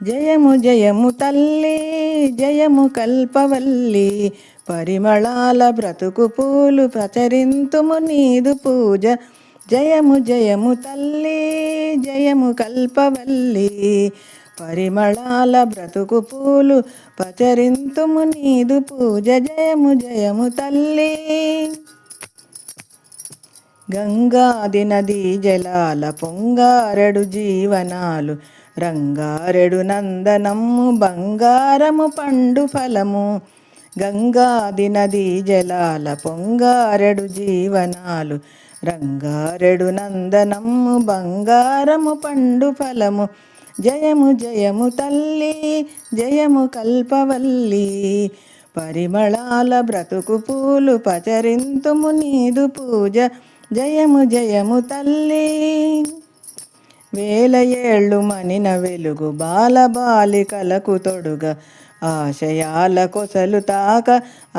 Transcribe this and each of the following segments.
జయము జయము తల్లి జయము కల్పవల్లి, పరిమళాల బ్రతుకు పూలు ప్రచరింతుము నీదు పూజ. జయము జయము తల్లి జయము కల్పవల్లి, పరిమళాల బ్రతుకు పూలు ప్రచరింతుము నీదు పూజ. జయము జయము తల్లి. గంగాది నదీ జలాల పొంగారెడు జీవనాలు, రంగారెడు నందనము బంగారము పండు ఫలము. గంగాది నదీ జలాల పొంగారెడు జీవనాలు, రంగారెడు నందనము బంగారము పండు ఫలము. జయము జయము తల్లి జయము కల్పవల్లి, పరిమళాల బ్రతుకు పూలు పచరింతుము నీదు పూజ. జయము జయము తల్లి. వేల ఏళ్ళు మనిన వెలుగు బాలబాలికలకు తొడుగ, ఆశయాల కొసలు తాక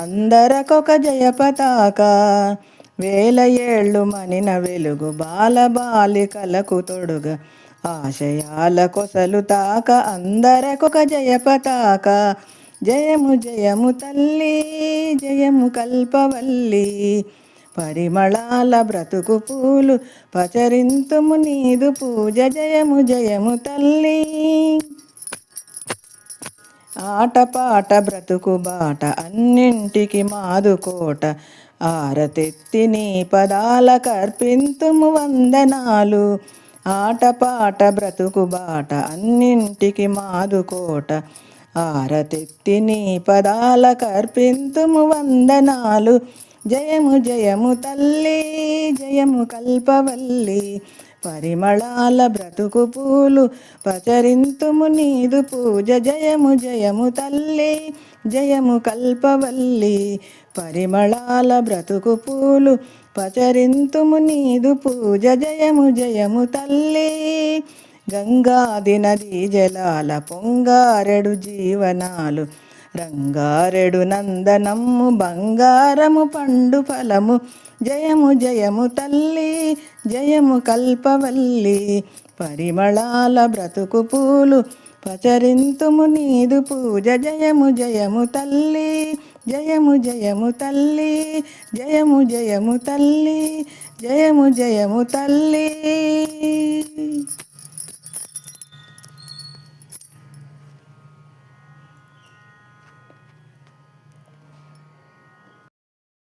అందరకొక జయ పతాక. వేల ఏళ్ళు మనిన వెలుగు బాలబాలికలకు తొడుగ, ఆశయాల కొసలు తాక అందరకొక జయ పతాక. జయము జయము తల్లి జయము కల్పవల్లి, పరిమళాల బ్రతుకు పూలు పచరింతుము నీదు పూజ. జయము జయము తల్లి. ఆటపాట బ్రతుకు బాట అన్నింటికి మాదుకోట, ఆరతెత్తి నీ పదాల కర్పింతుము వందనాలు. ఆటపాట బ్రతుకు బాట అన్నింటికి మాదుకోట, ఆరతెత్తి నీ పదాల కర్పింతుము వందనాలు. జయము జయము తల్లి జయము కల్పవల్లి, పరిమళాల బ్రతుకు పూలు ప్రచరింతుము నీదు పూజ. జయము జయము తల్లి జయము కల్పవల్లి, పరిమళాల బ్రతుకు పూలు ప్రచరింతుము నీదు పూజ. జయము జయము తల్లి. గంగాది నదీ జలాల పొంగారెడు జీవనాలు, రంగారెడు నందనము బంగారము పండు ఫలము. జయము జయము తల్లి జయము కల్పవల్లి, పరిమళాల బ్రతుకు పూలు ప్రచరింతుము నీదు పూజ. జయము జయము తల్లి జయము జయము తల్లి జయము జయము తల్లి జయము జయము తల్లి.